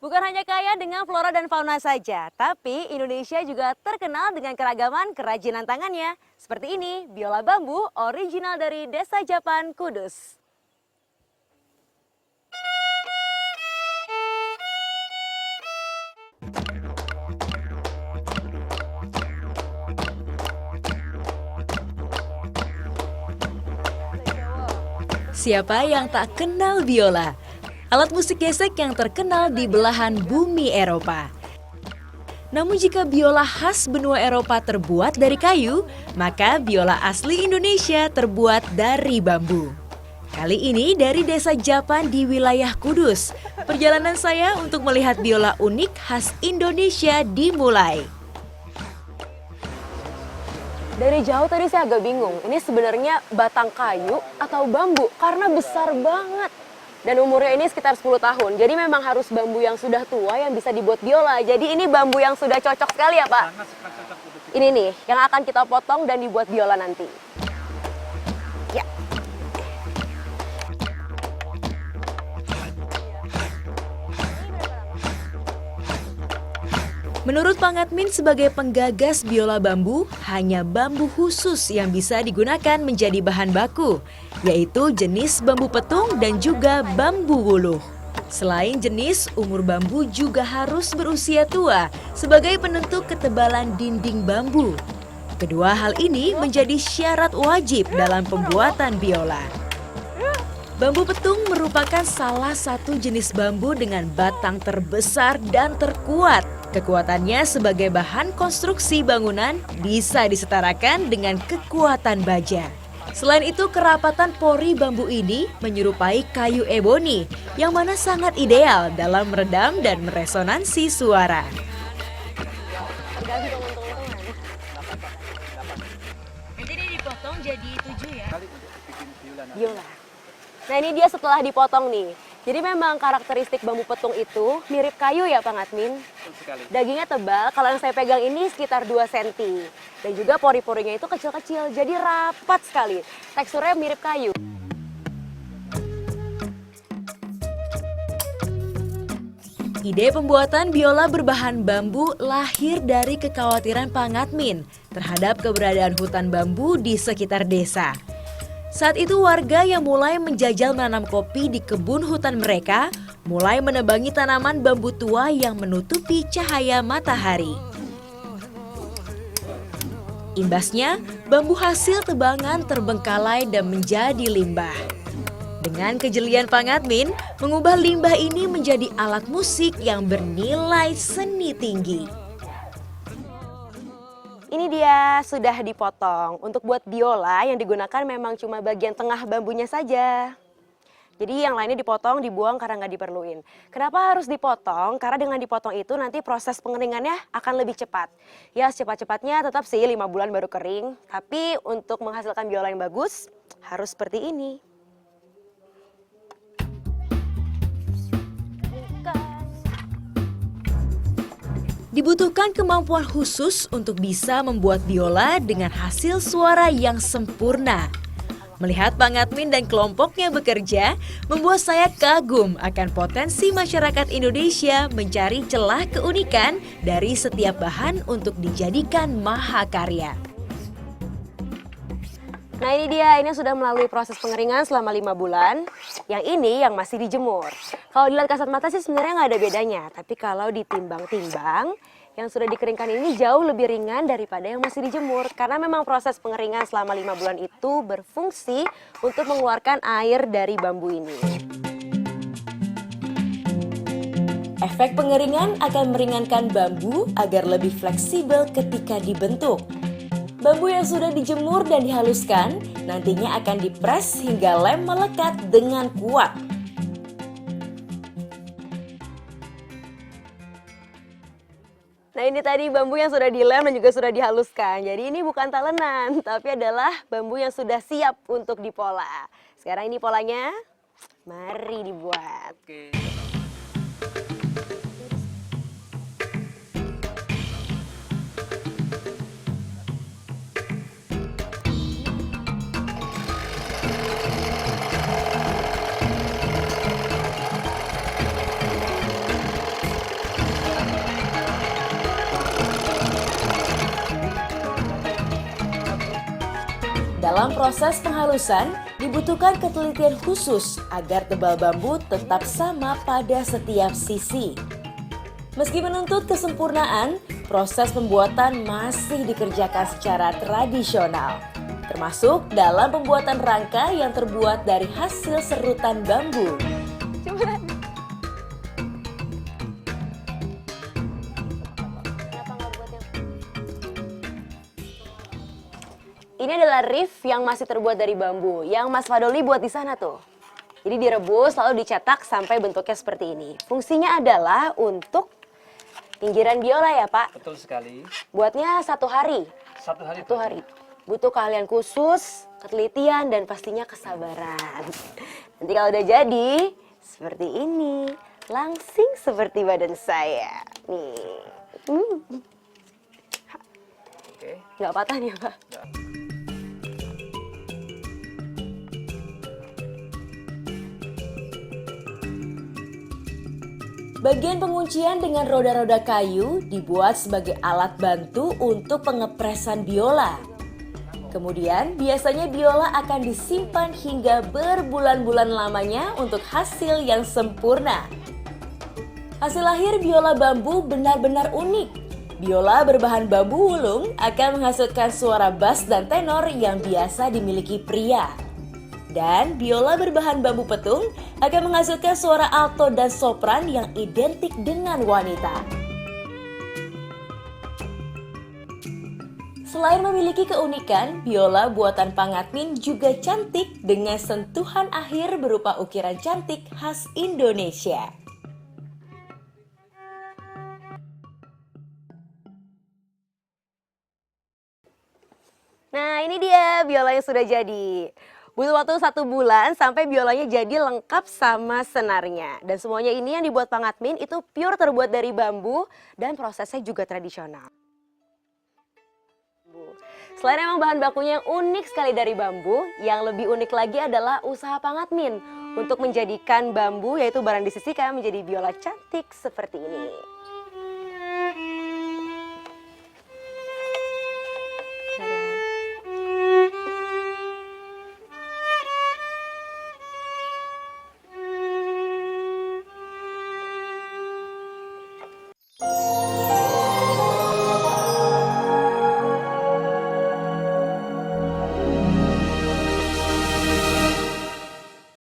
Bukan hanya kaya dengan flora dan fauna saja, tapi Indonesia juga terkenal dengan keragaman kerajinan tangannya. Seperti ini, biola bambu original dari Desa Japan, Kudus. Siapa yang tak kenal biola? Alat musik gesek yang terkenal di belahan bumi Eropa. Namun jika biola khas benua Eropa terbuat dari kayu, maka biola asli Indonesia terbuat dari bambu. Kali ini dari Desa Japan di wilayah Kudus. Perjalanan saya untuk melihat biola unik khas Indonesia dimulai. Dari jauh tadi saya agak bingung, ini sebenarnya batang kayu atau bambu karena besar banget. Dan umurnya ini sekitar 10 tahun, jadi memang harus bambu yang sudah tua yang bisa dibuat biola. Jadi ini bambu yang sudah cocok sekali ya Pak? Sangat cocok. Ini nih, yang akan kita potong dan dibuat biola nanti. Ya. Menurut Pangatmin sebagai penggagas biola bambu, hanya bambu khusus yang bisa digunakan menjadi bahan baku, yaitu jenis bambu petung dan juga bambu wuluh. Selain jenis, umur bambu juga harus berusia tua sebagai penentu ketebalan dinding bambu. Kedua hal ini menjadi syarat wajib dalam pembuatan biola. Bambu petung merupakan salah satu jenis bambu dengan batang terbesar dan terkuat. Kekuatannya sebagai bahan konstruksi bangunan bisa disetarakan dengan kekuatan baja. Selain itu, kerapatan pori bambu ini menyerupai kayu eboni, yang mana sangat ideal dalam meredam dan meresonansi suara. Nanti ini dipotong jadi 7 ya? Biola. Nah ini dia setelah dipotong nih. Jadi memang karakteristik bambu petung itu mirip kayu ya Pak Ngatmin. Dagingnya tebal, kalau yang saya pegang ini sekitar 2 cm. Dan juga pori-porinya itu kecil-kecil, jadi rapat sekali. Teksturnya mirip kayu. Ide pembuatan biola berbahan bambu lahir dari kekhawatiran Pak Ngatmin terhadap keberadaan hutan bambu di sekitar desa. Saat itu warga yang mulai menjajal menanam kopi di kebun hutan mereka mulai menebangi tanaman bambu tua yang menutupi cahaya matahari. Imbasnya, bambu hasil tebangan terbengkalai dan menjadi limbah. Dengan kejelian Pak Ngatmin, mengubah limbah ini menjadi alat musik yang bernilai seni tinggi. Ini dia sudah dipotong. Untuk buat biola yang digunakan memang cuma bagian tengah bambunya saja. Jadi yang lainnya dipotong, dibuang karena nggak diperluin. Kenapa harus dipotong? Karena dengan dipotong itu nanti proses pengeringannya akan lebih cepat. Ya secepat-cepatnya tetap sih 5 bulan baru kering. Tapi untuk menghasilkan biola yang bagus harus seperti ini. Dibutuhkan kemampuan khusus untuk bisa membuat biola dengan hasil suara yang sempurna. Melihat Pak Ngatmin dan kelompoknya bekerja, membuat saya kagum akan potensi masyarakat Indonesia mencari celah keunikan dari setiap bahan untuk dijadikan mahakarya. Nah ini dia, ini sudah melalui proses pengeringan selama 5 bulan. Yang ini yang masih dijemur. Kalau dilihat kasat mata sih sebenarnya nggak ada bedanya. Tapi kalau ditimbang-timbang, yang sudah dikeringkan ini jauh lebih ringan daripada yang masih dijemur. Karena memang proses pengeringan selama 5 bulan itu berfungsi untuk mengeluarkan air dari bambu ini. Efek pengeringan akan meringankan bambu agar lebih fleksibel ketika dibentuk. Bambu yang sudah dijemur dan dihaluskan nantinya akan dipres hingga lem melekat dengan kuat. Nah ini tadi bambu yang sudah dilem dan juga sudah dihaluskan. Jadi ini bukan talenan, tapi adalah bambu yang sudah siap untuk dipola. Sekarang ini polanya, mari dibuat. Oke. Dalam proses penghalusan, dibutuhkan ketelitian khusus agar tebal bambu tetap sama pada setiap sisi. Meski menuntut kesempurnaan, proses pembuatan masih dikerjakan secara tradisional, termasuk dalam pembuatan rangka yang terbuat dari hasil serutan bambu. Ini adalah riff yang masih terbuat dari bambu, yang Mas Fadoli buat di sana tuh. Jadi direbus lalu dicetak sampai bentuknya seperti ini. Fungsinya adalah untuk pinggiran biola ya Pak? Betul sekali. Buatnya 1 hari. 1 hari. 1 hari. Butuh keahlian khusus, ketelitian, dan pastinya kesabaran. Nanti kalau udah jadi, seperti ini. Langsing seperti badan saya. Nih. Oke. Nggak patah nih ya Pak? Bagian penguncian dengan roda-roda kayu dibuat sebagai alat bantu untuk pengepresan biola. Kemudian biasanya biola akan disimpan hingga berbulan-bulan lamanya untuk hasil yang sempurna. Hasil akhir biola bambu benar-benar unik. Biola berbahan bambu wulung akan menghasilkan suara bass dan tenor yang biasa dimiliki pria. Dan biola berbahan bambu petung akan menghasilkan suara alto dan sopran yang identik dengan wanita. Selain memiliki keunikan, biola buatan Pangatmin juga cantik dengan sentuhan akhir berupa ukiran cantik khas Indonesia. Nah ini dia biola yang sudah jadi. Butuh waktu 1 bulan sampai biolanya jadi lengkap sama senarnya. Dan semuanya ini yang dibuat Pangatmin itu pure terbuat dari bambu dan prosesnya juga tradisional. Selain emang bahan bakunya yang unik sekali dari bambu, yang lebih unik lagi adalah usaha Pangatmin untuk menjadikan bambu yaitu barang disisikan menjadi biola cantik seperti ini.